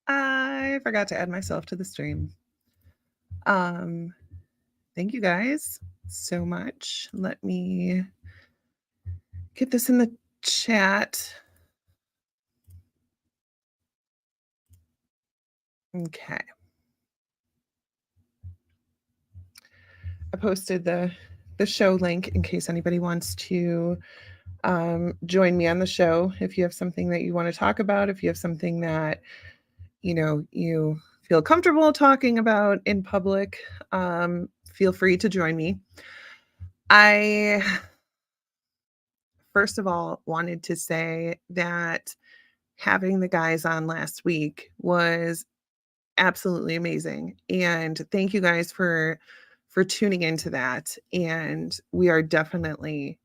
I forgot to add myself to the stream. Um, Thank you guys so much. Let me get this in the chat. Okay. I posted the show link in case anybody wants to join me on the show. If you have something that you want to talk about, if you have something that you feel comfortable talking about in public, feel free to join me. I first of all wanted to say that having the guys on last week was absolutely amazing, and thank you guys for tuning into that, and we are definitely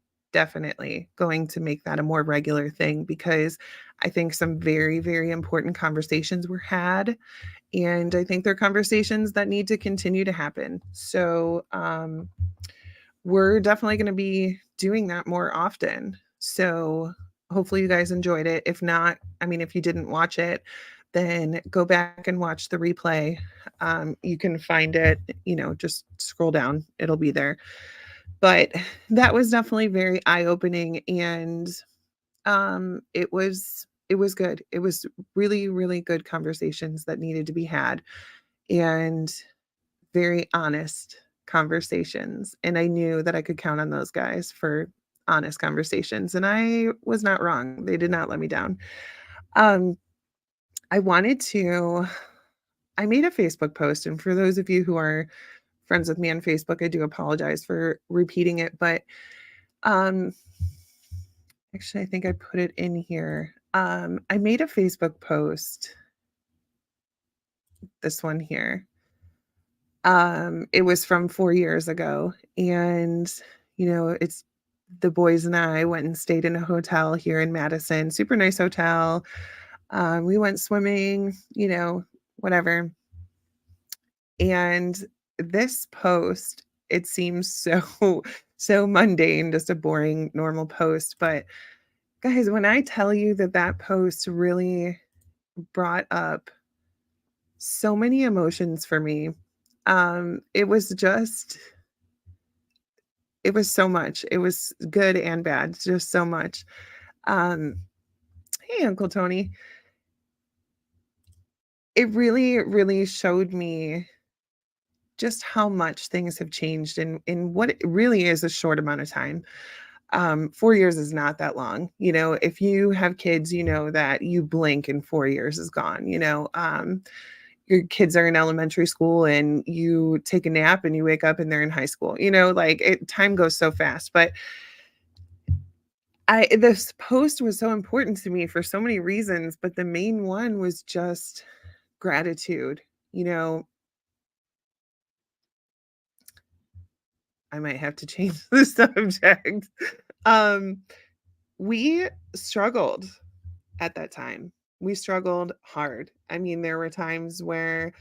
going to make that a more regular thing because I think some very, very important conversations were had, and I think they're conversations that need to continue to happen. So, we're definitely gonna be doing that more often. So, hopefully you guys enjoyed it. If not, I mean, if you didn't watch it, then go back and watch the replay. You can find it, just scroll down, it'll be there. But that was definitely very eye-opening, and, it was good. It was really, really good conversations that needed to be had, and very honest conversations, and I knew that I could count on those guys for honest conversations, and I was not wrong. They did not let me down. Um, I wanted to I made a Facebook post, and for those of you who are friends with me on Facebook, I do apologize for repeating it, but, um, actually, I think I put it in here. I made a Facebook post, this one here. It was from 4 years ago, and, it's the boys and I went and stayed in a hotel here in Madison, super nice hotel. We went swimming, whatever, and this post, it seems so so mundane, just a boring, normal post, but, guys, when I tell you that that post really brought up so many emotions for me, it was just it was so much. It was good and bad, just so much. Um, hey, Uncle Tony. It really, really showed me just how much things have changed in what it really is a short amount of time. 4 years is not that long. If you have kids, you know that you blink and 4 years is gone. Your kids are in elementary school and you take a nap and you wake up and they're in high school. Like time goes so fast. But this post was so important to me for so many reasons, but the main one was just gratitude. You know, I might have to change the subject. Um, we struggled at that time. We struggled hard. I mean, there were times where,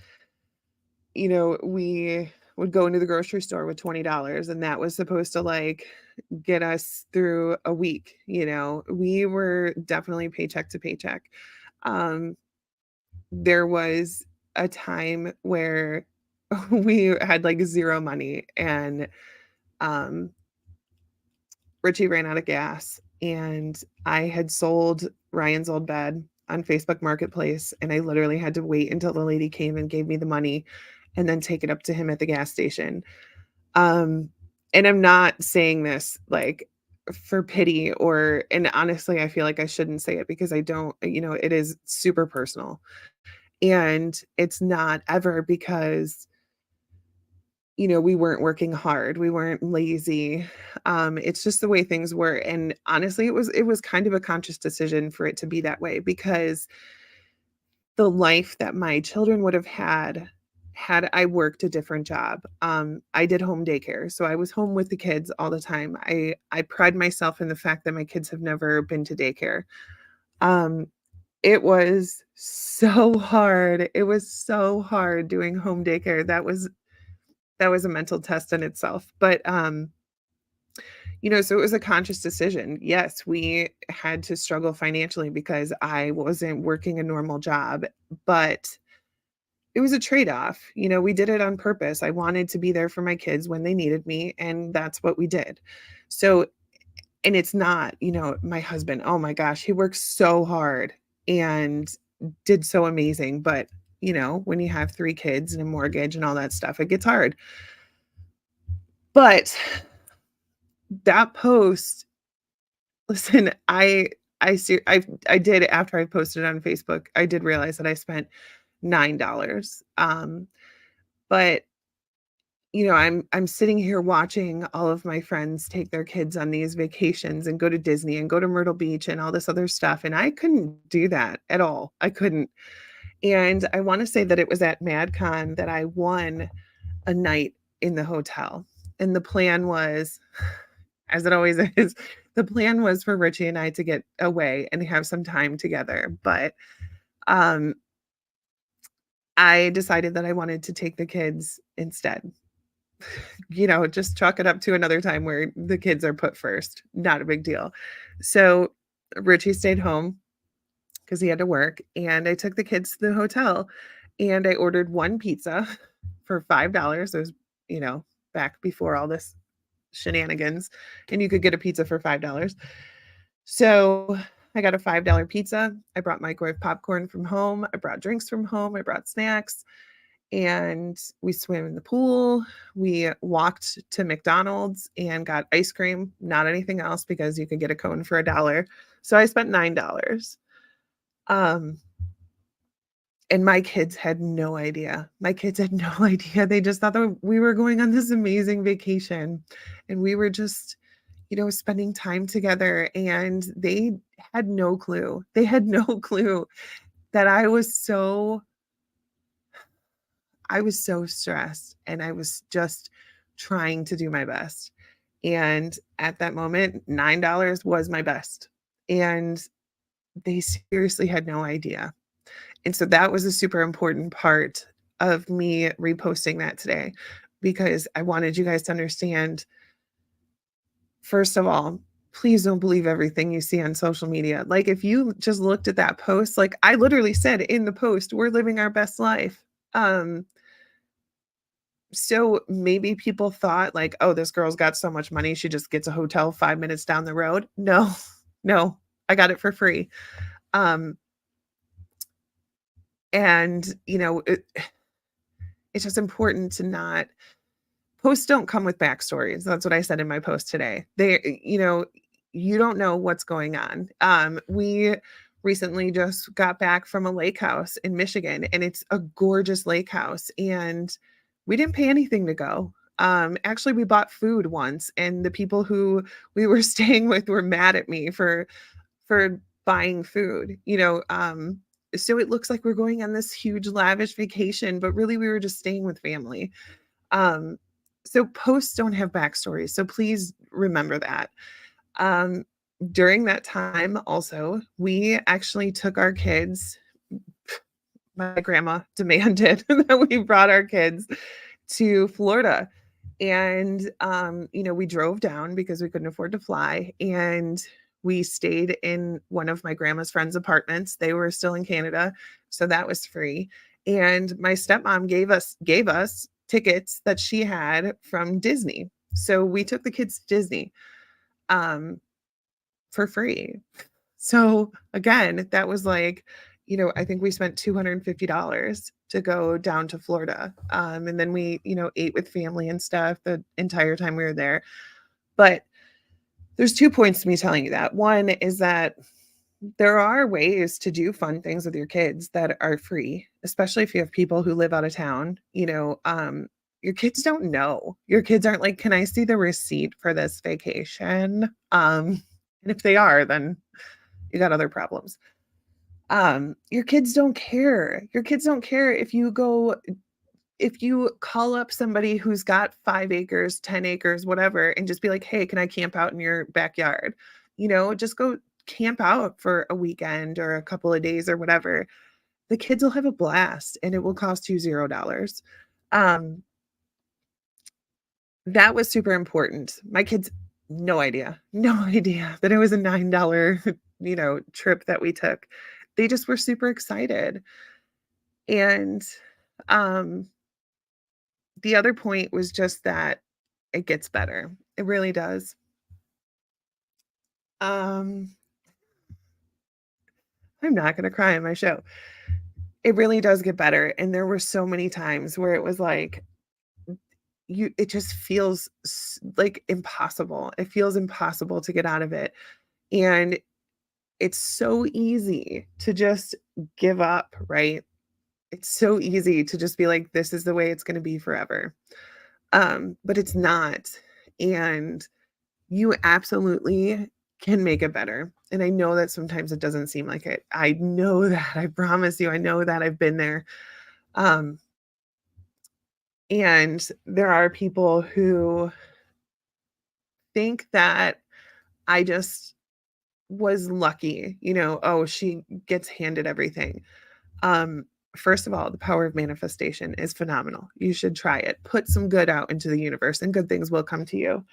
we would go into the grocery store with $20 and that was supposed to like get us through a week. We were definitely paycheck to paycheck. Um, there was a time where we had like zero money and um Richie ran out of gas and I had sold Ryan's old bed on Facebook Marketplace and I literally had to wait until the lady came and gave me the money and then take it up to him at the gas station. Um and I'm not saying this like for pity and honestly I feel like I shouldn't say it because I don't, it is super personal. And it's not ever because, we weren't working hard, we weren't lazy. It's just the way things were. And honestly, it was kind of a conscious decision for it to be that way because the life that my children would have had I worked a different job. I did home daycare, so I was home with the kids all the time. I pride myself in the fact that my kids have never been to daycare. Um, it was so hard. It was so hard doing home daycare. That was a mental test in itself. But So it was a conscious decision. Yes, we had to struggle financially because I wasn't working a normal job, but it was a trade-off. We did it on purpose. I wanted to be there for my kids when they needed me, and that's what we did. So, and it's not, my husband, oh my gosh, he works so hard and did so amazing, but when you have 3 kids and a mortgage and all that stuff, it gets hard. But that post, listen, I did after I posted it on Facebook, I did realize that I spent $9. But I'm sitting here watching all of my friends take their kids on these vacations and go to Disney and go to Myrtle Beach and all this other stuff, and I couldn't do that at all. I couldn't. And I wanna say that it was at MadCon that I won a night in the hotel, and the plan was, as it always is, the plan was for Richie and I to get away and have some time together, but, um, I decided that I wanted to take the kids instead. Just chalk it up to another time where the kids are put first. Not a big deal. So Richie stayed home because he had to work, and I took the kids to the hotel and I ordered one pizza for $5. It was, you know, back before all this shenanigans, and you could get a pizza for $5. So I got a $5 pizza. I brought microwave popcorn from home. I brought drinks from home. I brought snacks, and we swam in the pool. We walked to McDonald's and got ice cream, not anything else because you could get a cone for $1. So I spent $9. Um, and my kids had no idea. My kids had no idea. They just thought that we were going on this amazing vacation and we were just, spending time together, and they had no clue. They had no clue that I was so stressed, and I was just trying to do my best. And at that moment, $9 was my best. And they seriously had no idea. And so that was a super important part of me reposting that today, because I wanted you guys to understand, first of all, please don't believe everything you see on social media. Like, if you just looked at that post, like I literally said in the post, we're living our best life. So maybe people thought like, "Oh, this girl's got so much money, she just gets a hotel 5 minutes down the road." No, no, I got it for free. Um, and, it's just important to not posts don't come with backstories. That's what I said in my post today. You don't know what's going on. We recently just got back from a lake house in Michigan, and it's a gorgeous lake house, and we didn't pay anything to go. Actually, we bought food once, and the people who we were staying with were mad at me for buying food. So it looks like we're going on this huge lavish vacation, but really we were just staying with family. Um, so posts don't have backstories, so please remember that. Um, During that time also, we actually took our kids. My grandma demanded that we brought our kids to Florida. And we drove down because we couldn't afford to fly, and we stayed in one of my grandma's friends' apartments. They were still in Canada, so that was free. And my stepmom gave us tickets that she had from Disney. So we took the kids to Disney um for free. So again, that was like, I think we spent $250 to go down to Florida. And then we, ate with family and stuff the entire time we were there. But there's 2 points to me telling you that. One is that there are ways to do fun things with your kids that are free, especially if you have people who live out of town. Your kids don't know. Your kids aren't like, "Can I see the receipt for this vacation?" And if they are, then you got other problems. Your kids don't care. Your kids don't care if you call up somebody who's got 5 acres, 10 acres, whatever, and just be like, "Hey, can I camp out in your backyard?" Just go camp out for a weekend or a couple of days or whatever. The kids will have a blast, and it will cost you $0. Um, that was super important. My kids No idea. No idea that it was a $9, trip that we took. They just were super excited. And, um, the other point was just that it gets better. It really does. Um, I'm not gonna cry on my show. It really does get better, and there were so many times where it was like, it just feels like impossible. It feels impossible to get out of it, and it's so easy to just give up, right? It's so easy to just be like, this is the way it's going to be forever. But it's not. And you absolutely can make it better. And I know that sometimes it doesn't seem like it. I know that. I promise you, I know that I've been there. Um, and there are people who think that I just was lucky, oh, she gets handed everything. Um, First of all, the power of manifestation is phenomenal. You should try it. Put some good out into the universe and good things will come to you.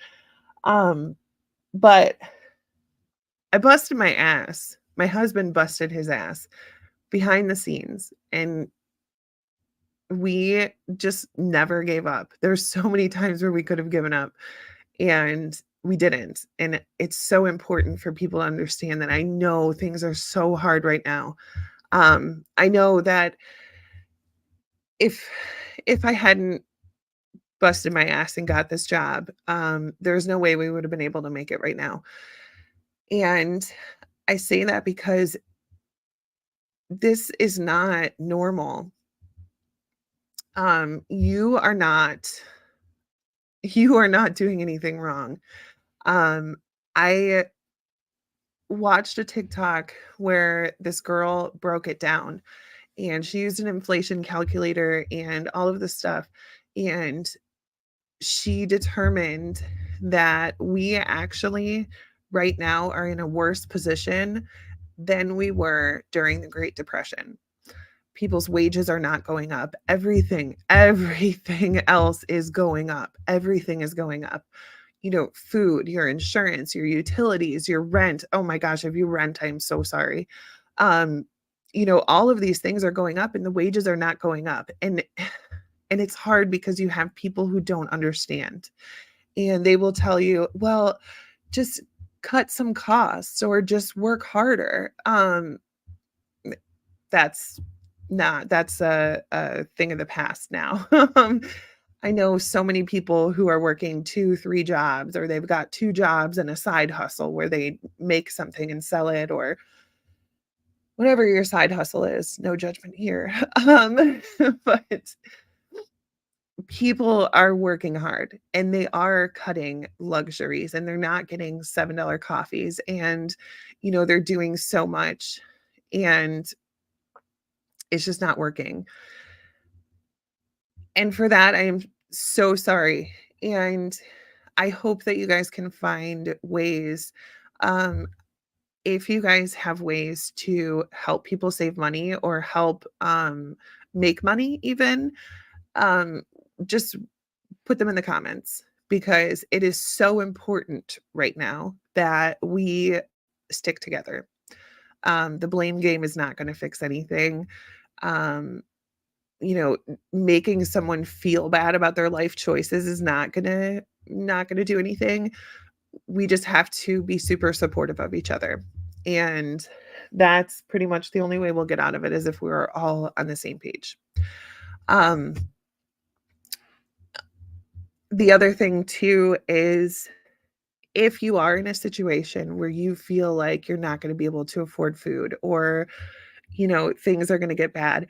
Um, but I busted my ass. My husband busted his ass behind the scenes and we just never gave up. There's so many times where we could have given up and we didn't. And it's so important for people to understand that I know things are so hard right now. I know that if if I hadn't busted my ass and got this job, there's no way we would have been able to make it right now. And I say that because this is not normal. You are not you are not doing anything wrong. I watched a TikTok where this girl broke it down and she used an inflation calculator and all of this stuff. And she determined that we actually right now are in a worse position than we were during the Great Depression. People's wages are not going up. Everything else is going up. Everything is going up. Food, your insurance, your utilities, your rent. Oh my gosh, if you rent, I'm so sorry. Um, all of these things are going up and the wages are not going up. And it's hard because you have people who don't understand. And they will tell you, "Well, just cut some costs or just work harder." That's that's a thing of the past now. I know so many people who are working 2, 3 jobs, or they've got 2 jobs and a side hustle where they make something and sell it, or whatever your side hustle is, no judgment here. But people are working hard and they are cutting luxuries and they're not getting $7 coffees and, they're doing so much and it's just not working. And for that, I am so sorry. And I hope that you guys can find ways. Um, if you guys have ways to help people save money or help make money, even, um, just put them in the comments because it is so important right now that we stick together. The blame game is not going to fix anything. Um, Making someone feel bad about their life choices is not gonna do anything. We just have to be super supportive of each other. And that's pretty much the only way we'll get out of it is if we're all on the same page. Um, the other thing too is if you are in a situation where you feel like you're not gonna be able to afford food or, things are gonna get bad,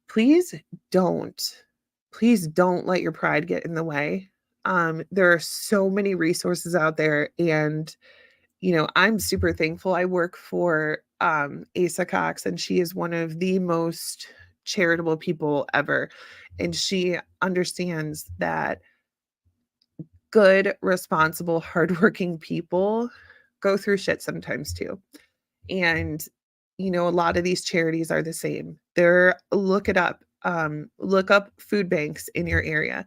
please don't. Please don't let your pride get in the way. There are so many resources out there, and, I'm super thankful. I work for, Asa Cox, and she is one of the most charitable people ever, and she understands that good, responsible, hardworking people go through shit sometimes too. And, a lot of these charities are the same. Look it up. Look up food banks in your area.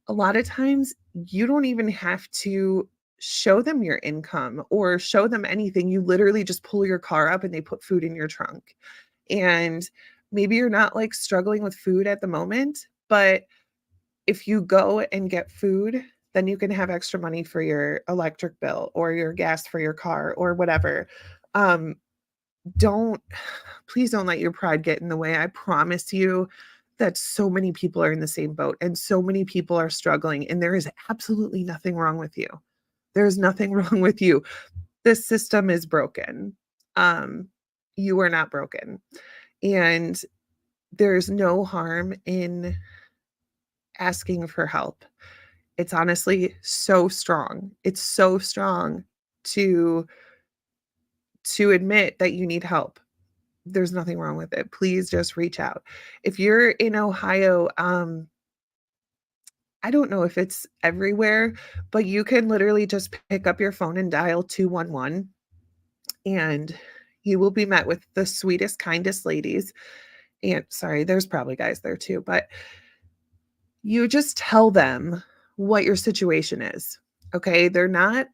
A lot of times you don't even have to show them your income or show them anything. You literally just pull your car up and they put food in your trunk. And maybe you're not like struggling with food at the moment, but if you go and get food, then you can have extra money for your electric bill or your gas for your car or whatever. Um, don't please don't let your pride get in the way. I promise you that so many people are in the same boat and so many people are struggling, and there is absolutely nothing wrong with you. There's nothing wrong with you. This system is broken. Um, you are not broken. And there's no harm in asking for help. It's honestly so strong. It's so strong to admit that you need help. There's nothing wrong with it. Please just reach out. If you're in Ohio, I don't know if it's everywhere, but you can literally just pick up your phone and dial 211 and you will be met with the sweetest, kindest ladies. And sorry, there's probably guys there too, but you just tell them what your situation is. Okay? They're not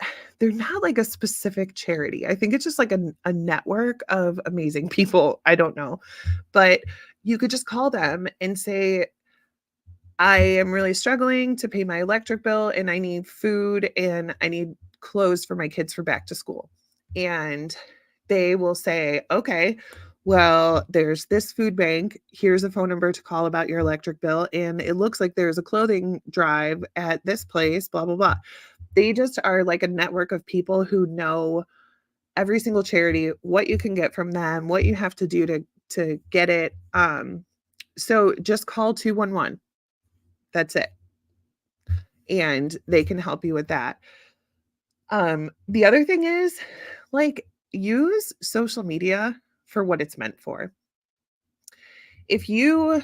like a specific charity. I think it's just like a network of amazing people. I don't know. But you could just call them and say, I am really struggling to pay my electric bill and I need food and I need clothes for my kids for back to school. And they will say, okay, well, there's this food bank. Here's a phone number to call about your electric bill. And it looks like there's a clothing drive at this place, blah, blah, blah. They just are like a network of people who know every single charity, what you can get from them, what you have to do to get it. So just call 211. That's it. And they can help you with that. The other thing is, like, use social media for what it's meant for. If you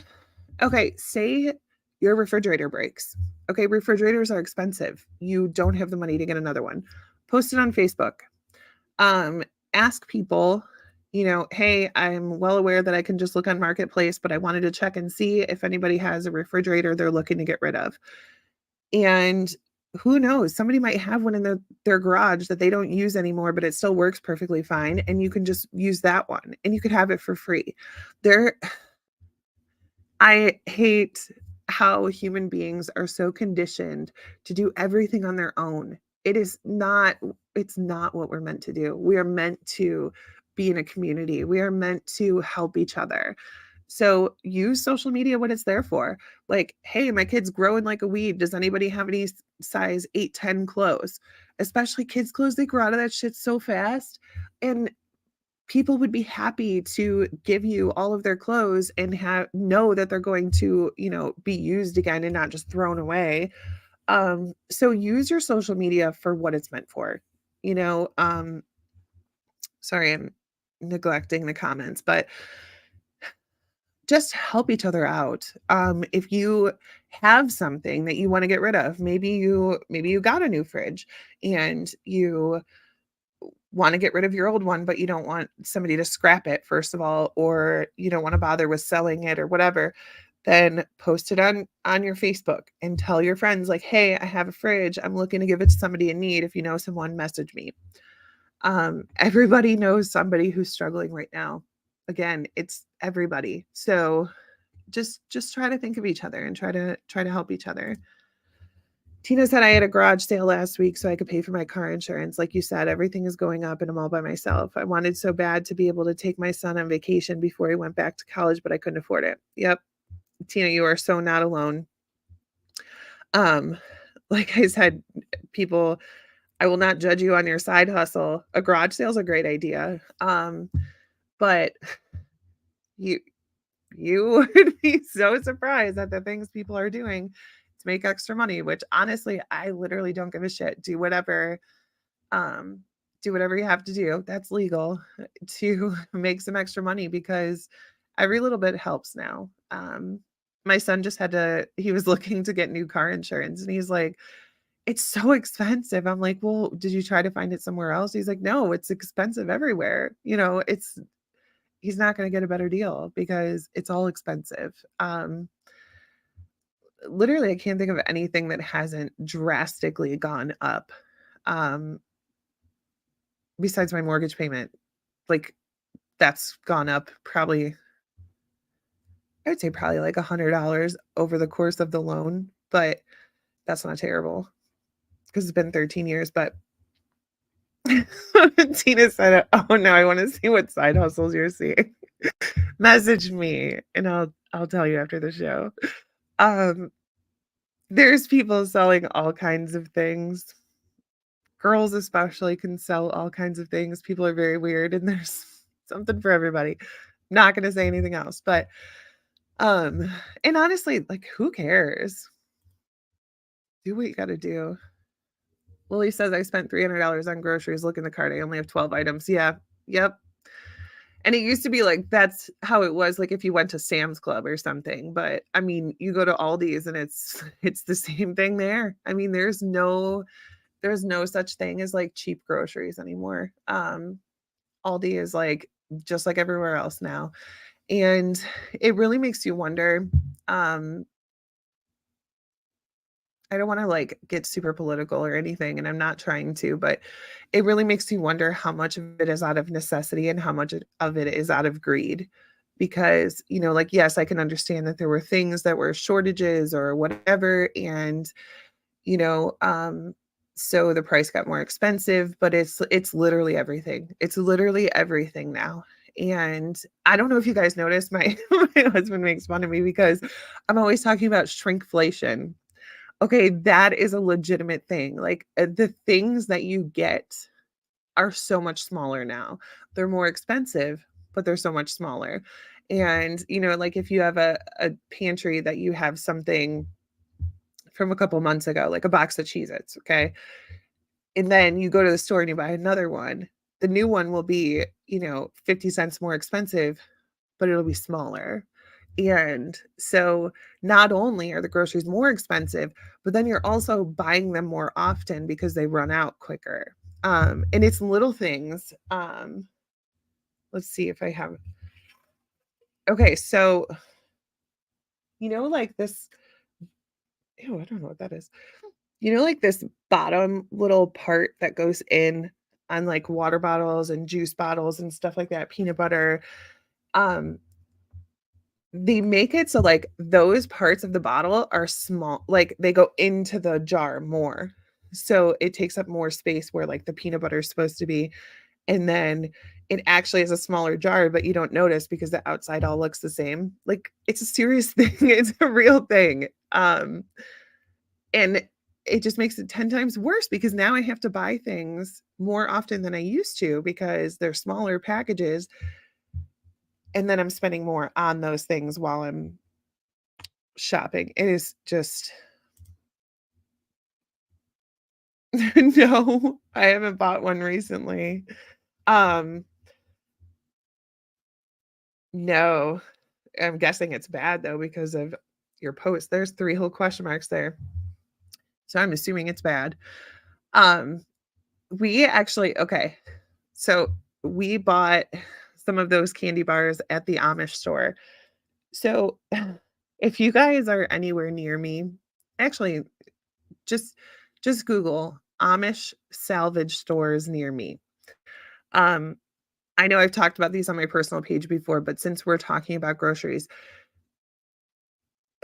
okay, say your refrigerator breaks. Okay, refrigerators are expensive. You don't have the money to get another one. Post it on Facebook. Um, Ask people, hey, I'm well aware that I can just look on Marketplace, but I wanted to check and see if anybody has a refrigerator they're looking to get rid of. And who knows? Somebody might have one in their garage that they don't use anymore, but it still works perfectly fine. And you can just use that one and you could have it for free. There, I hate how human beings are so conditioned to do everything on their own. It's not what we're meant to do. We are meant to be in a community. We are meant to help each other. So use social media what it's there for. Like, hey, my kid's growing like a weed. Does anybody have any size 8, 10 clothes? Especially kids' clothes, they grow out of that shit so fast. And people would be happy to give you all of their clothes and know that they're going to, be used again and not just thrown away. So use your social media for what it's meant for. You know, sorry, I'm neglecting the comments, but just help each other out. If you have something that you want to get rid of, maybe you got a new fridge and you want to get rid of your old one, but you don't want somebody to scrap it, first of all, or you don't want to bother with selling it or whatever, then post it on your Facebook and tell your friends like, hey, I have a fridge. I'm looking to give it to somebody in need. If you know someone, message me. Everybody knows somebody who's struggling right now. Again, it's everybody. So just try to think of each other and try to help each other. Tina said I had a garage sale last week so I could pay for my car insurance. Like you said, everything is going up and I'm all by myself. I wanted so bad to be able to take my son on vacation before he went back to college, but I couldn't afford it. Yep. Tina, you are so not alone. Um, like I said, people, I will not judge you on your side hustle. A garage sale is a great idea. But you you would be so surprised at the things people are doing to make extra money, which honestly, I literally don't give a shit. Um, do whatever you have to do. That's legal to make some extra money because every little bit helps now. My son just he was looking to get new car insurance and he's like, it's so expensive. I'm like, well, did you try to find it somewhere else? He's like, no, it's expensive everywhere. He's not going to get a better deal because it's all expensive. Literally, I can't think of anything that hasn't drastically gone up. um, besides my mortgage payment. Like, that's gone up probably I would say probably like $100 over the course of the loan, but that's not terrible because 'cause it's been 13 years, but Tina said, "Oh, no, I wanna see what side hustles you're seeing." Message me, and I'll tell you after the show. Um, there's people selling all kinds of things. Girls especially can sell all kinds of things. People are very weird, and there's something for everybody. Not gonna say anything else, but, um and honestly, like, who cares? Do what you gotta do. Lily says, "I spent $300 on groceries. Look in the cart. I only have 12 items." Yeah. Yep. And it used to be like that's how it was, like, if you went to Sam's Club or something, but, I mean, you go to Aldi's and it's it's the same thing there. I mean, there's no such thing as, like, cheap groceries anymore. Aldi is, like, just like everywhere else now, and it really makes you wonder, um I don't wanna, like, get super political or anything, and I'm not trying to, but it really makes you wonder how much of it is out of necessity and how much of it is out of greed. Because, like, yes, I can understand that there were things that were shortages or whatever, and, you know, um, so the price got more expensive, but it's literally everything. It's literally everything now. And I don't know if you guys noticed, my my husband makes fun of me because I'm always talking about shrinkflation. Okay, that is a legitimate thing. Like, the things that you get are so much smaller now. They're more expensive, but they're so much smaller. And, like if you have a pantry that you have something from a couple months ago, like a box of Cheez-Its, okay? And then you go to the store and you buy another one. The new one will be, 50 cents more expensive, but it'll be smaller. And so not only are the groceries more expensive, but then you're also buying them more often because they run out quicker. And it's little things. Let's see if I have okay, so like this ew, I don't know what that is. Like this bottom little part that goes in on like water bottles and juice bottles and stuff like that, peanut butter. Um, They make it so, like, those parts of the bottle are small like, they go into the jar more. So, it takes up more space where, like, the peanut butter is supposed to be, and then it actually is a smaller jar, but you don't notice because the outside all looks the same. Like, it's a serious thing, it's a real thing. And it just makes it 10 times worse because now I have to buy things more often than I used to because they're smaller packages, and then I'm spending more on those things while I'm shopping. It is just no, I haven't bought one recently. Um, no. I'm guessing it's bad though because of your post. There's 3 whole question marks there. So I'm assuming it's bad. Um, we actually okay. So we bought some of those candy bars at the Amish store. So if you guys are anywhere near me, actually just just Google Amish salvage stores near me. Um, I know I've talked about these on my personal page before, but since we're talking about groceries,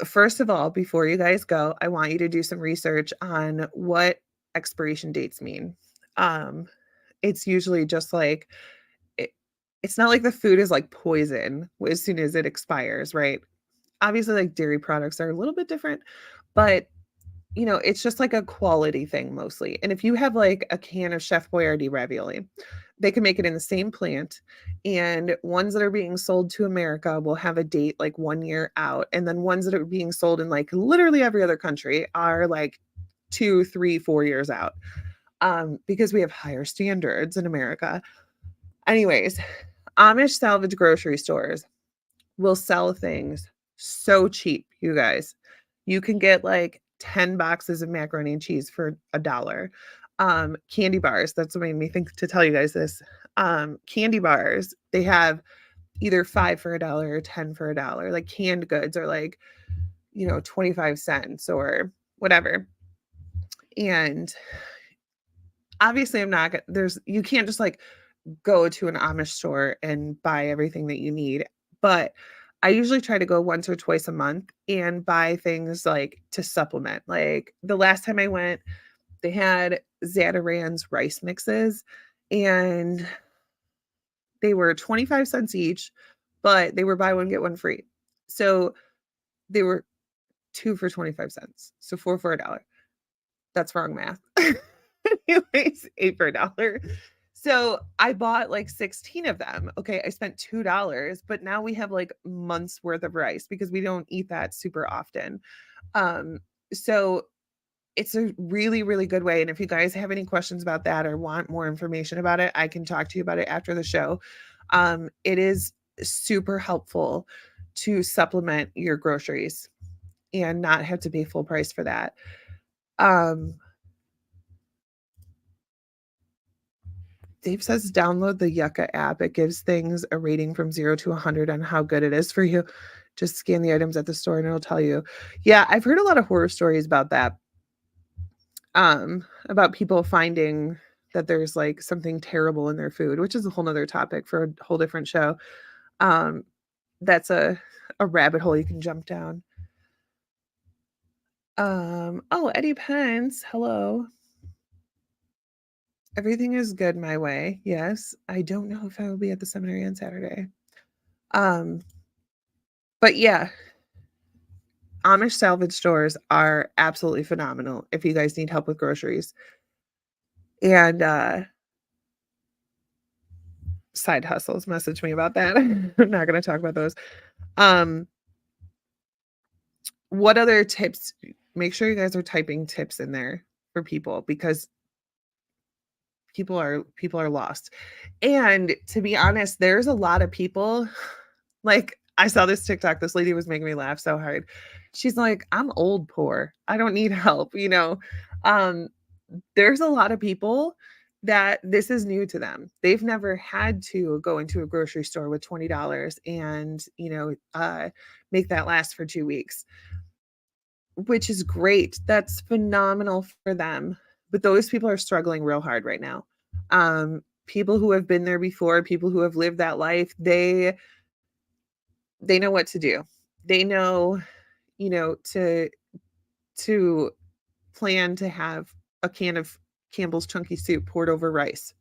first of all, before you guys go, I want you to do some research on what expiration dates mean. Um, it's usually just like it, it's not like the food is like poison as soon as it expires, right? Obviously, like dairy products are a little bit different, but it's just like a quality thing mostly. And if you have like a can of Chef Boyardee ravioli, they can make it in the same plant. And ones that are being sold to America will have a date like 1 year out. And then ones that are being sold in like literally every other country are like 2, 3, 4 years out. Because we have higher standards in America. Anyways, Amish salvage grocery stores will sell things so cheap, you guys. You can get like 10 boxes of macaroni and cheese for $1. Candy bars, that's what made me think to tell you guys this. Candy bars, they have either 5 for $1 or 10 for $1. Like canned goods are like, 25 cents or whatever. And obviously I'm not there's you can't just like go to an Amish store and buy everything that you need, but I usually try to go once or twice a month and buy things like to supplement. Like the last time I went, they had Zatarain's rice mixes and they were 25 cents each, but they were buy one get one free. So they were 2 for 25 cents. So 4 for a dollar. That's wrong math. Anyways, 8 for a dollar. So I bought like 16 of them. Okay, I spent $2, but now we have like months worth of rice because we don't eat that super often. Um, so it's a really, really good way. And if you guys have any questions about that or want more information about it, I can talk to you about it after the show. It is super helpful to supplement your groceries and not have to pay full price for that. Um, Dave says download the Yucca app. It gives things a rating from 0 to 100 on how good it is for you. Just scan the items at the store and it'll tell you. Yeah, I've heard a lot of horror stories about that. About people finding that there's like something terrible in their food, which is a whole nother topic for a whole different show. Um, that's a rabbit hole you can jump down. Oh, Eddie Pence, hello. Everything is good my way. Yes. I don't know if I will be at the seminary on Saturday. Um, but yeah, Amish salvage stores are absolutely phenomenal if you guys need help with groceries. And side hustles, message me about that. I'm not going to talk about those. Um, what other tips? Make sure you guys are typing tips in there for people because people are lost. And to be honest, there's a lot of people like I saw this TikTok, this lady was making me laugh so hard. She's like, "I'm old poor. I don't need help," you know. Um there's a lot of people that this is new to them. They've never had to go into a grocery store with $20 and, make that last for 2 weeks, which is great. That's phenomenal for them. But those people are struggling real hard right now. People who have been there before, people who have lived that life, they know what to do. They know, to plan to have a can of Campbell's chunky soup poured over rice.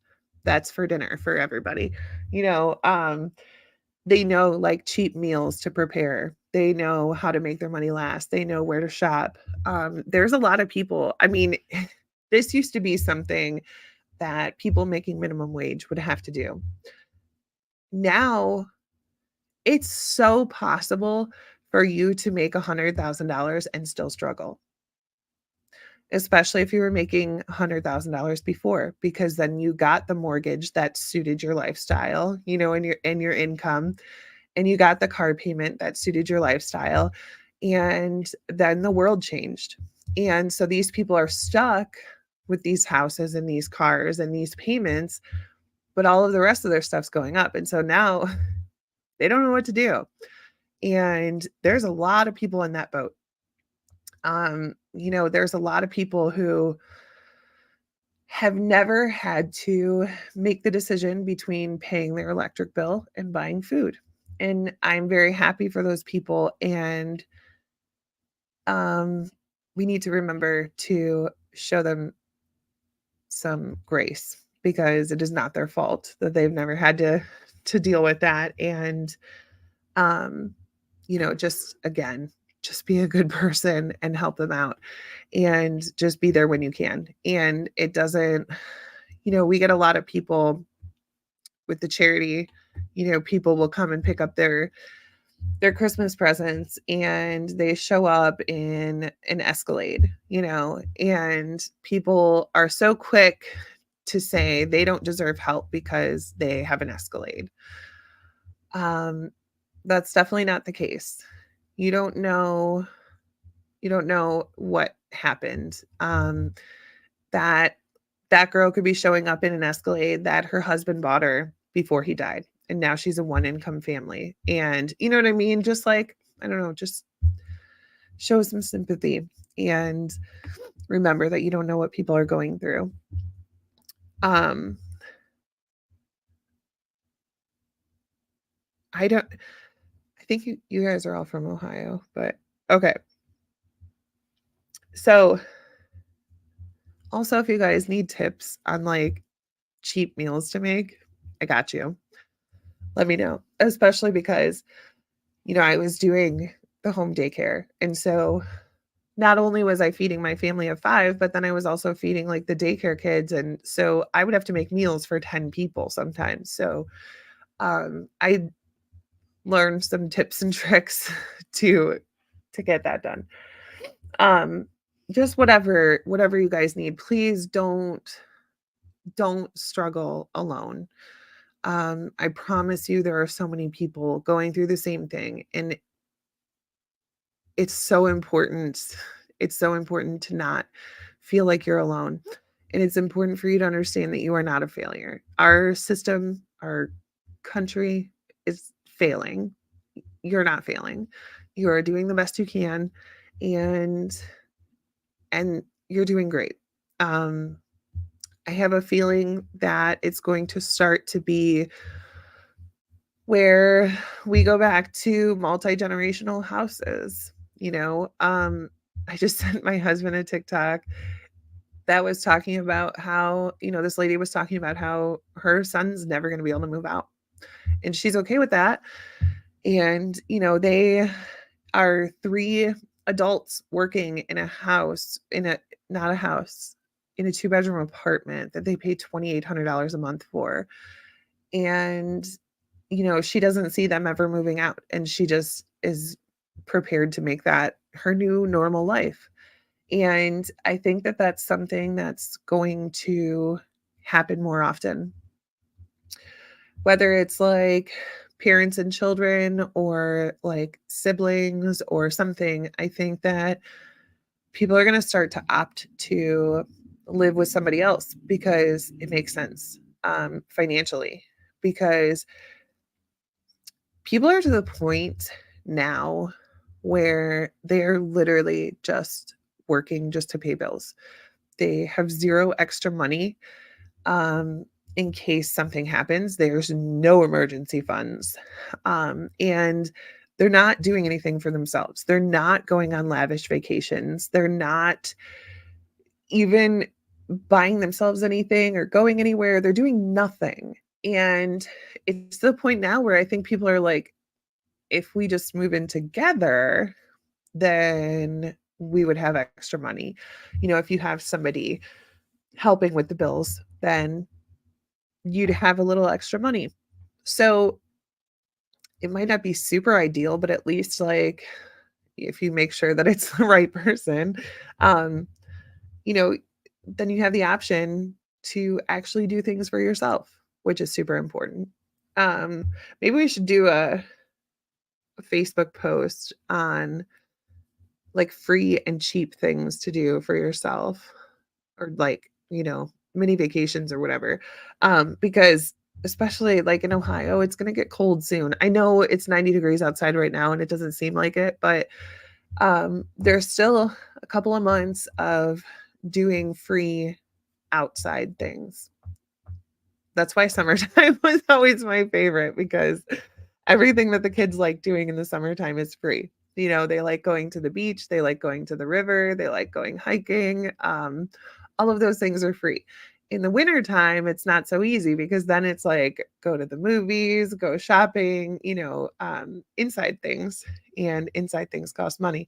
That's for dinner for everybody. They know like cheap meals to prepare. They know how to make their money last. They know where to shop. There's a lot of people. I mean, this used to be something that people making minimum wage would have to do. Now it's so possible for you to make $100,000 and still struggle, especially if you were making $100,000 before, because then you got the mortgage that suited your lifestyle, and your income, and you got the car payment that suited your lifestyle, and then the world changed. And so these people are stuck with these houses and these cars and these payments, but all of the rest of their stuff's going up. And so now they don't know what to do. And there's a lot of people in that boat. There's a lot of people who have never had to make the decision between paying their electric bill and buying food. And I'm very happy for those people. And um, we need to remember to show them some grace because it is not their fault that they've never had to deal with that. And um, just again, just be a good person and help them out and just be there when you can. And it doesn't, we get a lot of people with the charity, people will come and pick up their Christmas presents and they show up in an Escalade, and people are so quick to say they don't deserve help because they have an Escalade. Um, that's definitely not the case. You don't know what happened. That that girl could be showing up in an Escalade that her husband bought her before he died, and now she's a one income family. And you know what I mean? Just like, I don't know, just show some sympathy and remember that you don't know what people are going through. Um, I don't I think you guys are all from Ohio, but okay. So, also, if you guys need tips on, like, cheap meals to make, I got you. Let me know, especially because, I was doing the home daycare, and so not only was I feeding my family of 5, but then I was also feeding, like, the daycare kids, and so I would have to make meals for 10 people sometimes, so, I learned some tips and tricks to get that done. Um, just whatever you guys need, please don't struggle alone. I promise you there are so many people going through the same thing, and it's so important. It's so important to not feel like you're alone. And it's important for you to understand that you are not a failure. Our system, our country is failing. You're not failing. You are doing the best you can, and you're doing great. Um I have a feeling that it's going to start to be where we go back to multi-generational houses, you know? I just sent my husband a TikTok that was talking about how, this lady was talking about how her son's never gonna be able to move out, and she's okay with that, and, they are 3 adults working in a house in a not a house, in a two-bedroom apartment that they pay $2,800 a month for, and she doesn't see them ever moving out, and she just is prepared to make that her new normal life. And I think that that's something that's going to happen more often, whether it's like parents and children or like siblings or something. I think that people are going to start to opt to live with somebody else because it makes sense financially, because people are to the point now where they're literally just working just to pay bills. They have 0 extra money, um, in case something happens. There's no emergency funds, and they're not doing anything for themselves. They're not going on lavish vacations. They're not even buying themselves anything or going anywhere. They're doing nothing, and it's to the point now where I think people are like, if we just move in together, then we would have extra money. If you have somebody helping with the bills, then you'd have a little extra money. So it might not be super ideal, but at least like if you make sure that it's the right person, um, you know, then you have the option to actually do things for yourself, which is super important. Um, Maybe we should do a Facebook post on like free and cheap things to do for yourself, or like, mini vacations or whatever. Because especially like in Ohio, it's going to get cold soon. I know it's 90 degrees outside right now and it doesn't seem like it, but there's still a couple of months of doing free outside things. That's why summertime was always my favorite, because everything that the kids like doing in the summertime is free. They like going to the beach, they like going to the river, they like going hiking. All of those things are free. In the wintertime, it's not so easy because then it's like go to the movies, go shopping, inside things, and inside things cost money.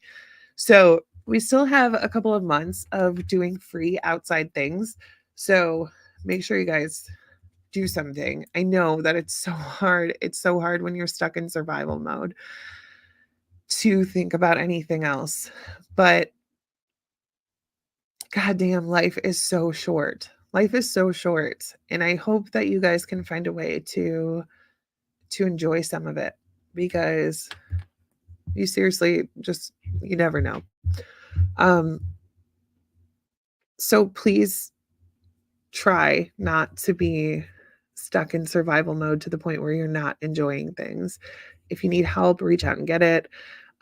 So we still have a couple of months of doing free outside things. So make sure you guys do something. I know that it's so hard. It's so hard when you're stuck in survival mode to think about anything else. But goddamn, life is so short. Life is so short. And I hope that you guys can find a way to enjoy some of it, because you seriously just you never know. Um so please try not to be stuck in survival mode to the point where you're not enjoying things. If you need help, reach out and get it.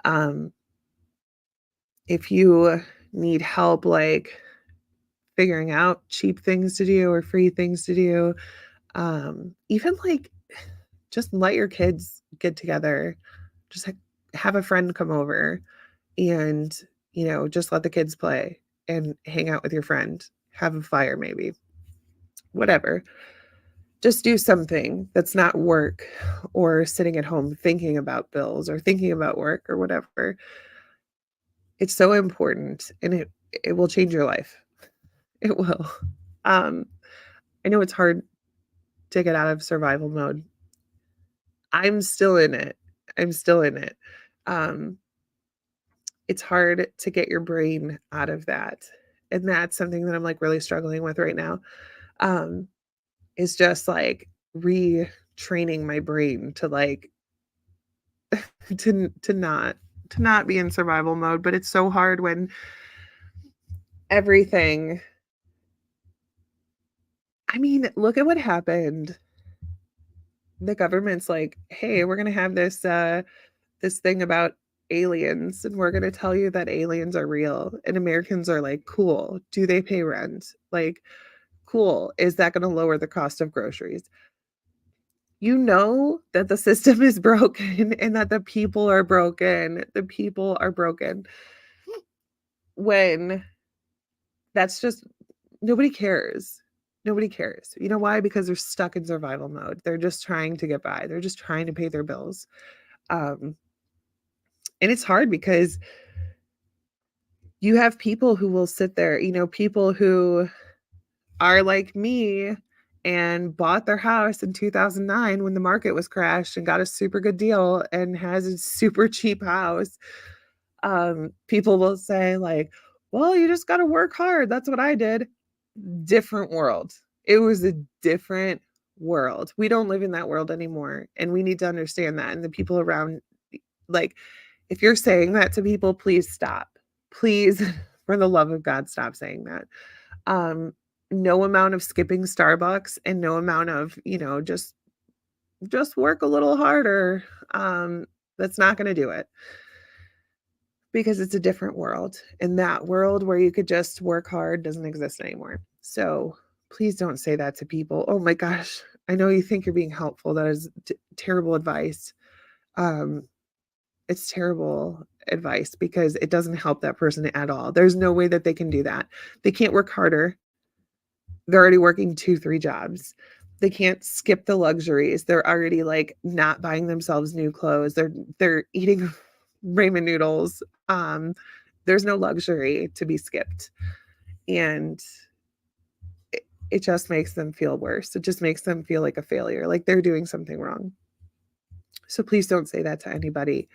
Um, if you need help, like figuring out cheap things to do or free things to do. Even like just let your kids get together, just have a friend come over and, just let the kids play and hang out with your friend, have a fire maybe, whatever. Just do something that's not work or sitting at home thinking about bills or thinking about work or whatever. It's so important and it will change your life. It will. Um, I know it's hard to get out of survival mode. I'm still in it. I'm still in it. Um, it's hard to get your brain out of that. And that's something that I'm like really struggling with right now. Um, is just like retraining my brain to like to not be in survival mode, but it's so hard when everything I mean, look at what happened. The government's like, "Hey, we're gonna have this thing about aliens, and we're gonna tell you that aliens are real." And Americans are like, "Cool. Do they pay rent? Like, cool. Is that gonna lower the cost of groceries?" You know that the system is broken and that the people are broken. The people are broken. When that's just nobody cares. Nobody cares. You know why? Because they're stuck in survival mode. They're just trying to get by. They're just trying to pay their bills. Um, and it's hard because you have people who will sit there, people who are like me and bought their house in 2009 when the market was crashed and got a super good deal and has a super cheap house. People will say like, "Well, you just got to work hard. That's what I did." Different world. It was a different world. We don't live in that world anymore, and we need to understand that, and the people around like, if you're saying that to people, please stop. Please, for the love of God, stop saying that. Um, no amount of skipping Starbucks and no amount of, just work a little harder, that's not gonna do it. Because it's a different world, and that world where you could just work hard doesn't exist anymore. So, please don't say that to people. Oh my gosh, I know you think you're being helpful. That is terrible advice. Um, it's terrible advice because it doesn't help that person at all. There's no way that they can do that. They can't work harder. They're already working 2, 3 jobs. They can't skip the luxuries. They're already, like, not buying themselves new clothes. They're eating ramen noodles. There's no luxury to be skipped, and it just makes them feel worse. It just makes them feel like a failure, like they're doing something wrong. So please don't say that to anybody.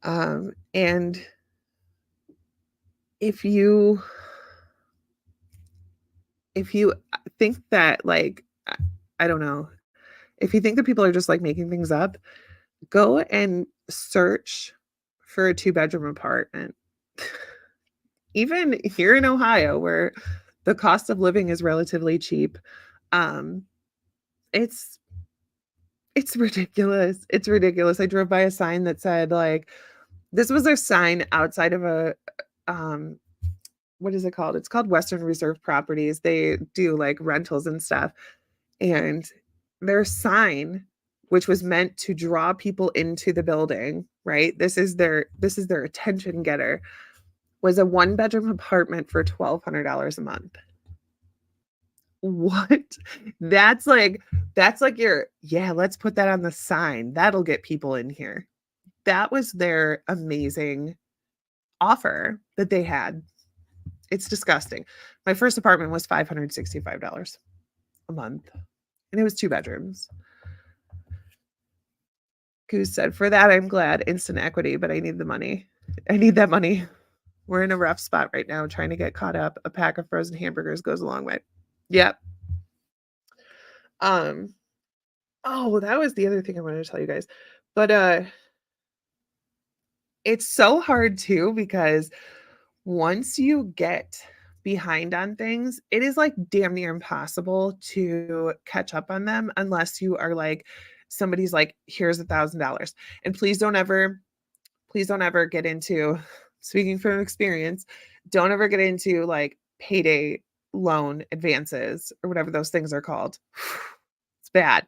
And if you think that, like, I don't know, if you think that people are just, like, making things up, go and search for a two-bedroom apartment. Even here in Ohio, where the cost of living is relatively cheap, um, it's it's ridiculous. It's ridiculous. I drove by a sign that said, like this was a sign outside of a, um, what is it called? It's called Western Reserve Properties. They do, like, rentals and stuff, and their sign, which was meant to draw people into the building, right? This is their attention getter, was a one-bedroom apartment for $1,200 a month. What? That's like your, "Yeah, let's put that on the sign. That'll get people in here." That was their amazing offer that they had. It's disgusting. My first apartment was $565 a month, and it was 2 bedrooms. Goose said, "For that, I'm glad. Instant equity, but I need the money. I need that money. We're in a rough spot right now trying to get caught up. A pack of frozen hamburgers goes a long way." Yep. Um, oh, that was the other thing I wanted to tell you guys. But, it's so hard too because once you get behind on things, it is, like, damn near impossible to catch up on them unless you are, like somebody's like, "Here's $1,000." And please don't ever get into speaking from experience, don't ever get into, like, payday loan advances or whatever those things are called. It's bad.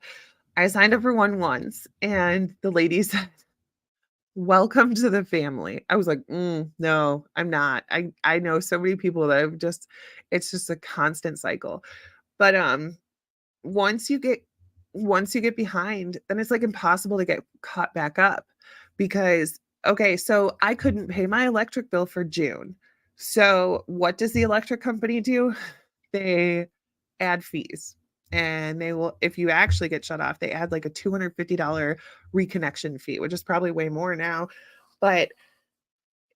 I signed up for one once and the lady said, "Welcome to the family." I was like, no, I'm not. I know so many people that have just it's just a constant cycle. But, once you get once you get behind, then it's, like, impossible to get caught back up because okay, so I couldn't pay my electric bill for June. So, what does the electric company do? They add fees, and they will if you actually get shut off, they add, like, a $250 reconnection fee, which is probably way more now, but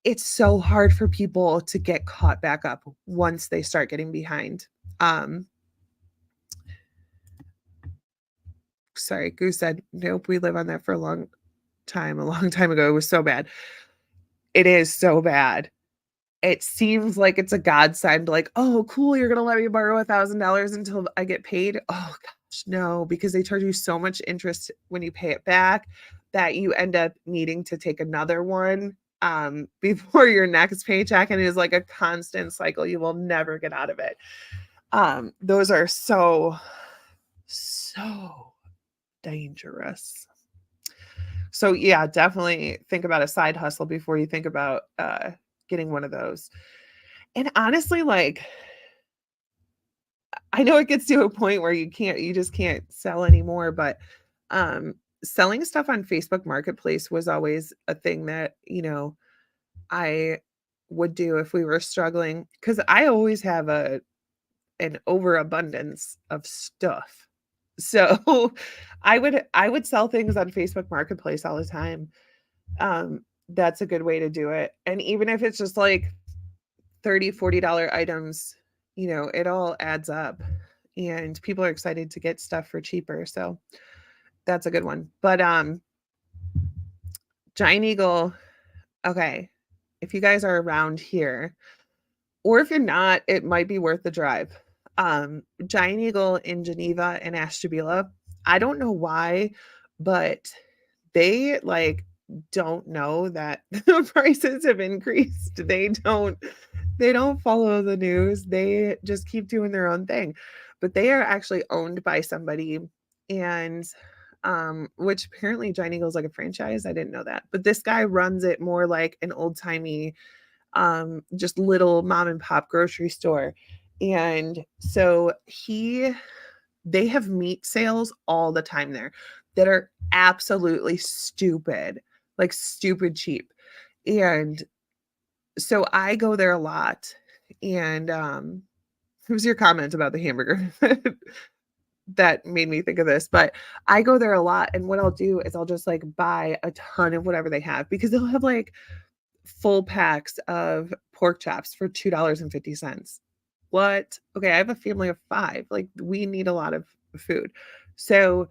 it's so hard for people to get caught back up once they start getting behind. Um Sorry, Goose said, "Nope, we live on that for a long time, a long time ago, it was so bad." It is so bad. It seems like it's a godsend, like, "Oh, cool, you're gonna let me borrow $1,000 until I get paid?" Oh gosh, no, because they charge you so much interest when you pay it back that you end up needing to take another one, before your next paycheck, and it is like a constant cycle, you will never get out of it. Those are so dangerous. So, yeah, definitely think about a side hustle before you think about, getting one of those. And honestly, like, I know it gets to a point where you just can't sell anymore, but, um, selling stuff on Facebook Marketplace was always a thing that, I would do if we were struggling because I always have an overabundance of stuff. So, I would sell things on Facebook Marketplace all the time. That's a good way to do it, and even if it's just, like, 30, $40 items, it all adds up, and people are excited to get stuff for cheaper, so that's a good one. But, Giant Eagle okay, if you guys are around here, or if you're not, it might be worth the drive. Giant Eagle in Geneva and Ashtabula, I don't know why, but they, like, don't know that the prices have increased. They don't follow the news. They just keep doing their own thing. But they are actually owned by somebody and which apparently Giant Eagle is like a franchise. I didn't know that. But this guy runs it more like an old-timey just little mom and pop grocery store. And so they have meat sales all the time there that are absolutely stupid, like stupid cheap. And so I go there a lot. And it was your comment about the hamburger that made me think of this. But I go there a lot. And what I'll do is I'll just like buy a ton of whatever they have because they'll have like full packs of pork chops for $2.50. What? Okay, I have a family of 5, like, we need a lot of food. So,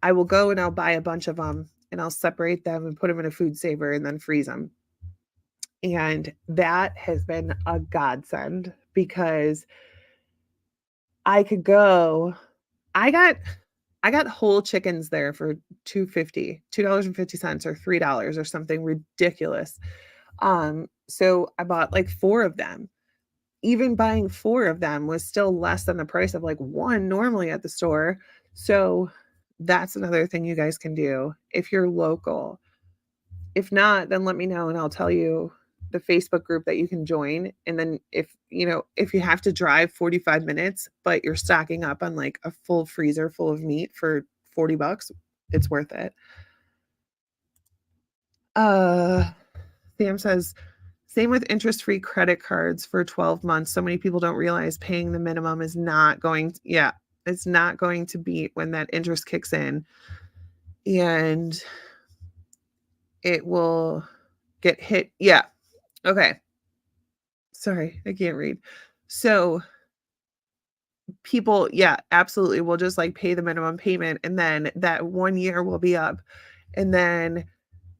I will go and I'll buy a bunch of them, and I'll separate them and put them in a food saver and then freeze them. And that has been a godsend because I could go I got I got whole chickens there for 2.50, $2.50 or $3 or something ridiculous. So I bought like 4 of them. Even buying 4 of them was still less than the price of like 1 normally at the store. So that's another thing you guys can do if you're local. If not, then let me know and I'll tell you the Facebook group that you can join. And then if you have to drive 45 minutes, but you're stocking up on like a full freezer full of meat for 40 bucks, it's worth it. Uh Sam says, same with interest-free credit cards for 12 months. So many people don't realize paying the minimum is not going yeah, it's not going to beat when that interest kicks in, and it will get hit yeah, okay. Sorry, I can't read. So, people yeah, absolutely will just, like, pay the minimum payment, and then that 1 year will be up, and then,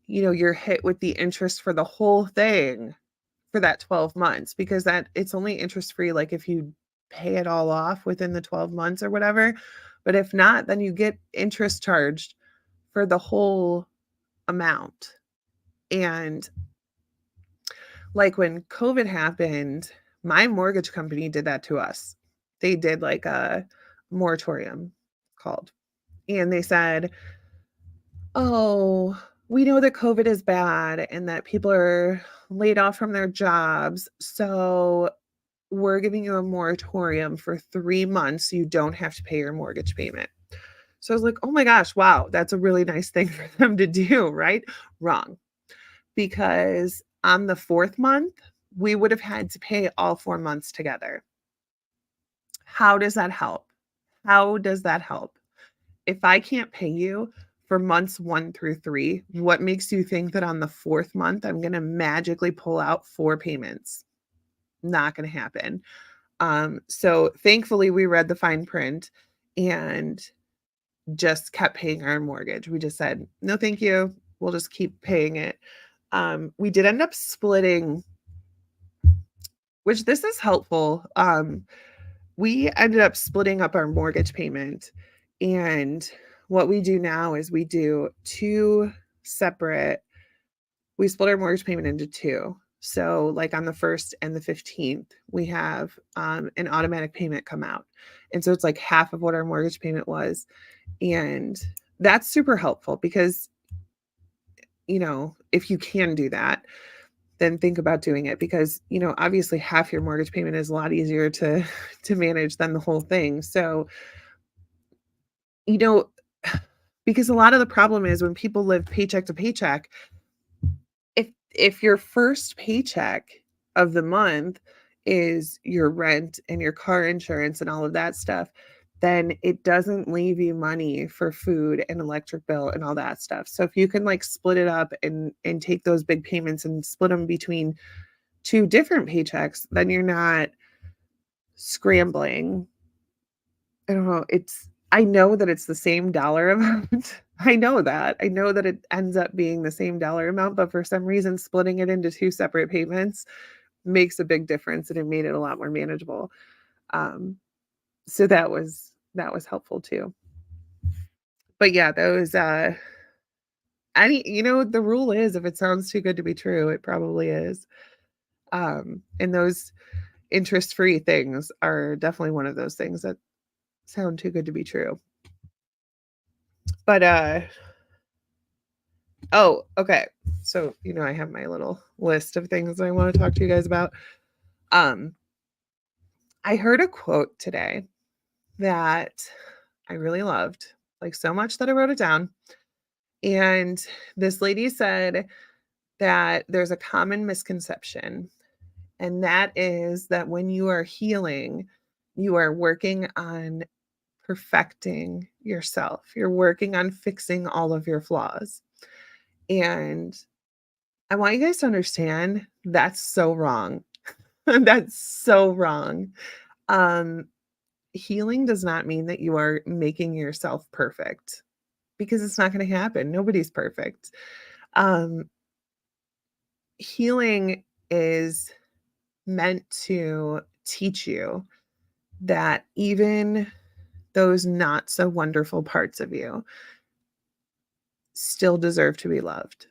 you're hit with the interest for the whole thing. For that 12 months because that it's only interest free, like, if you pay it all off within the 12 months or whatever, but if not, then you get interest charged for the whole amount, and, like, when COVID happened, My mortgage company did that to us. They did like a moratorium called, and they said, "Oh, we know that COVID is bad and that people are laid off from their jobs. So we're giving you a moratorium for 3 months so you don't have to pay your mortgage payment." So I was like, "Oh my gosh, wow, that's a really nice thing for them to do," right? Wrong. Because on the 4th month, we would have had to pay all 4 months together. How does that help? How does that help? If I can't pay you for months 1 through 3, what makes you think that on the 4th month, I'm gonna magically pull out 4 payments? Not gonna happen. So thankfully, we read the fine print and just kept paying our mortgage. We just said, "No, thank you. We'll just keep paying it." We did end up splitting, which this is helpful. We ended up splitting up our mortgage payment, and what we do now is we do 2 separate we split our mortgage payment into 2. So, like, on the 1st and the 15th, we have, an automatic payment come out, and so it's, like, half of what our mortgage payment was, and that's super helpful because, if you can do that, then think about doing it because, obviously half your mortgage payment is a lot easier to to manage than the whole thing. So, you know, because a lot of the problem is when people live paycheck to paycheck, if your first paycheck of the month is your rent and your car insurance and all of that stuff, then it doesn't leave you money for food and electric bill and all that stuff. So if you can like split it up and take those big payments and split them between 2 different paychecks, then you're not scrambling. I don't know, I know that it's the same dollar amount. I know that. I know that it ends up being the same dollar amount, but for some reason, splitting it into 2 separate payments makes a big difference, and it made it a lot more manageable. Um, so that was helpful too. But yeah, those, the rule is if it sounds too good to be true, it probably is. And those interest-free things are definitely one of those things that sound too good to be true. But, oh, okay. So, I have my little list of things I wanna talk to you guys about. Um, I heard a quote today that I really loved, like, so much that I wrote it down, and this lady said that there's a common misconception, and that is that when you are healing, you are working on perfecting yourself. You're working on fixing all of your flaws, and I want you guys to understand that's so wrong. That's so wrong. Um, Healing does not mean that you are making yourself perfect because it's not going to happen. Nobody's perfect. Um, Healing is meant to teach you that even those not so wonderful parts of you still deserve to be loved.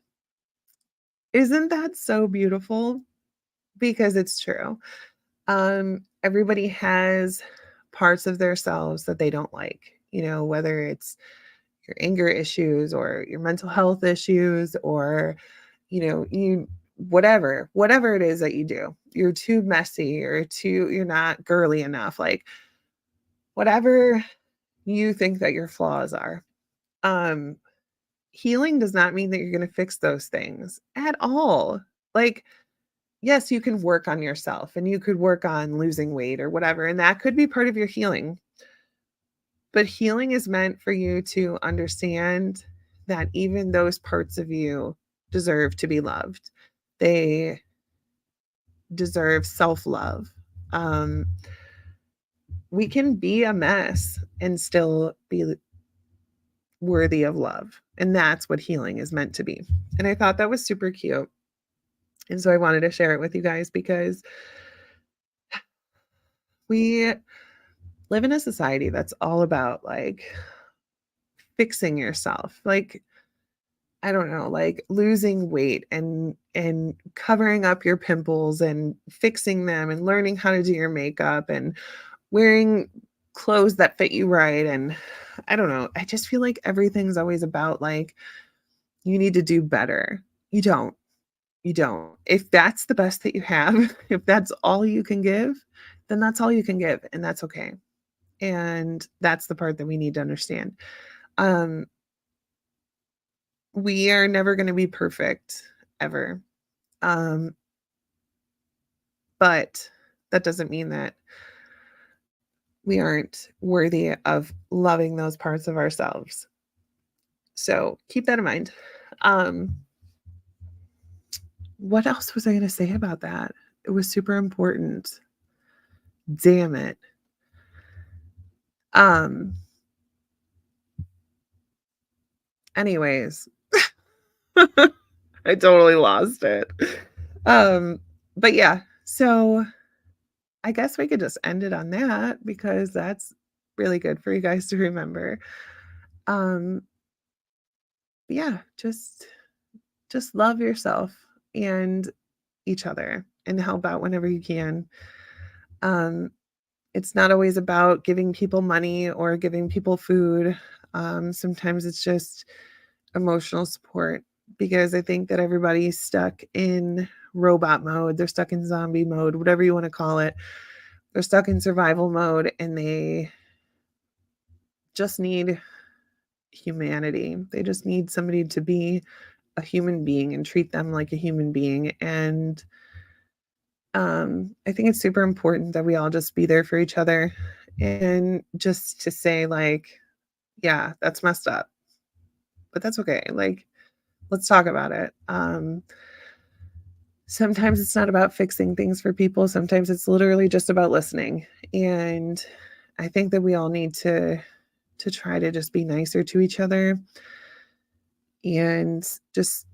Isn't that so beautiful? Because it's true. Everybody has parts of themselves that they don't like, whether it's your anger issues or your mental health issues or, you whatever it is that you do. You're too messy or you're not girly enough, like whatever you think that your flaws are. Um Healing does not mean that you're going to fix those things at all. Like yes, you can work on yourself and you could work on losing weight or whatever, and that could be part of your healing. But healing is meant for you to understand that even those parts of you deserve to be loved. They deserve self love. Um, we can be a mess and still be worthy of love. And that's what healing is meant to be. And I thought that was super cute. And so I wanted to share it with you guys because we live in a society that's all about like fixing yourself. Like I don't know, like losing weight and covering up your pimples and fixing them and learning how to do your makeup and wearing clothes that fit you right, and I don't know, I just feel like everything's always about like you need to do better. You don't. You don't. If that's the best that you have, if that's all you can give, then that's all you can give, and that's okay. And that's the part that we need to understand. Um, we are never gonna be perfect ever. Um, but that doesn't mean that we aren't worthy of loving those parts of ourselves. So keep that in mind. Um, what else was I gonna say about that? It was super important. Damn it. Um, anyways, I totally lost it. Um, but yeah, so I guess we could just end it on that because that's really good for you guys to remember. Um, yeah, just love yourself and each other and help out whenever you can. Um, it's not always about giving people money or giving people food. Sometimes it's just emotional support because I think that everybody's stuck in robot mode. They're stuck in zombie mode, whatever you want to call it. They're stuck in survival mode and they just need humanity. They just need somebody to be a human being and treat them like a human being. And I think it's super important that we all just be there for each other and just to say, like, yeah, that's messed up, but that's okay. Like, let's talk about it. Sometimes it's not about fixing things for people. Sometimes it's literally just about listening. And I think that we all need to try to just be nicer to each other and just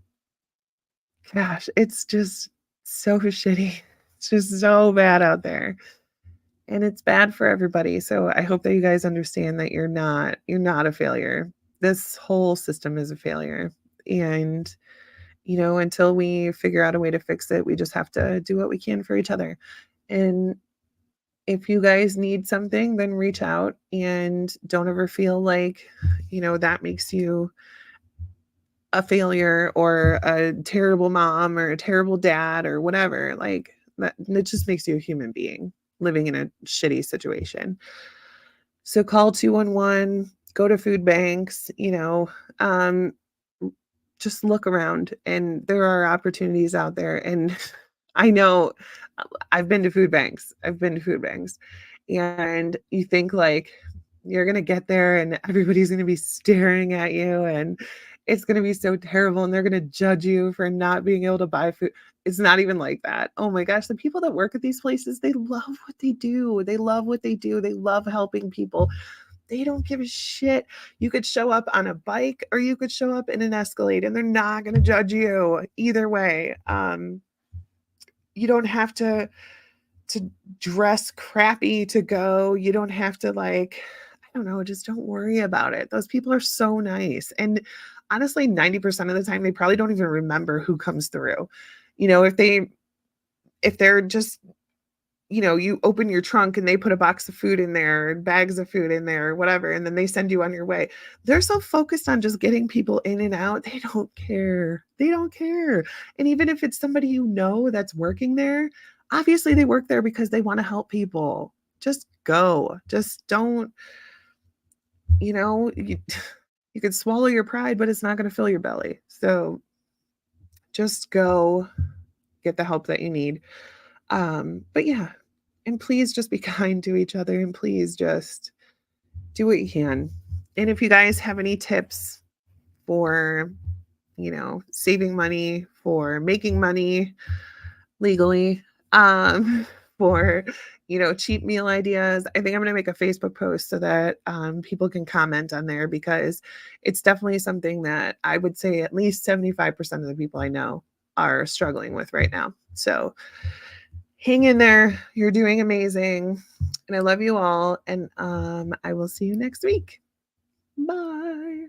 gosh, it's just so shitty. It's just so bad out there. And it's bad for everybody. So I hope that you guys understand that you're not a failure. This whole system is a failure. And until we figure out a way to fix it, we just have to do what we can for each other. And if you guys need something, then reach out and don't ever feel like, that makes you a failure or a terrible mom or a terrible dad or whatever. Like that, it just makes you a human being living in a shitty situation. So call 211, go to food banks, um, just look around and there are opportunities out there. And I know I've been to food banks. I've been to food banks. And you think like you're going to get there and everybody's going to be staring at you and it's going to be so terrible and they're going to judge you for not being able to buy food. It's not even like that. Oh my gosh, the people that work at these places, they love what they do. They love what they do. They love helping people. They don't give a shit. You could show up on a bike or you could show up in an Escalade and they're not going to judge you either way. You don't have to dress crappy to go. You don't have to like, I don't know, just don't worry about it. Those people are so nice. And honestly, 90% of the time they probably don't even remember who comes through. If they're just you open your trunk and they put a box of food in there and bags of food in there or whatever, and then they send you on your way. They're so focused on just getting people in and out. They don't care. They don't care. And even if it's somebody that's working there, obviously they work there because they want to help people. Just go. Just don't, you know, you, you could swallow your pride, but it's not going to fill your belly. So just go get the help that you need. But yeah, and please just be kind to each other and please just do what you can. And if you guys have any tips for, saving money, for making money legally, for, cheap meal ideas, I think I'm going to make a Facebook post so that people can comment on there because it's definitely something that I would say at least 75% of the people I know are struggling with right now. So hang in there. You're doing amazing. And I love you all. And I will see you next week. Bye.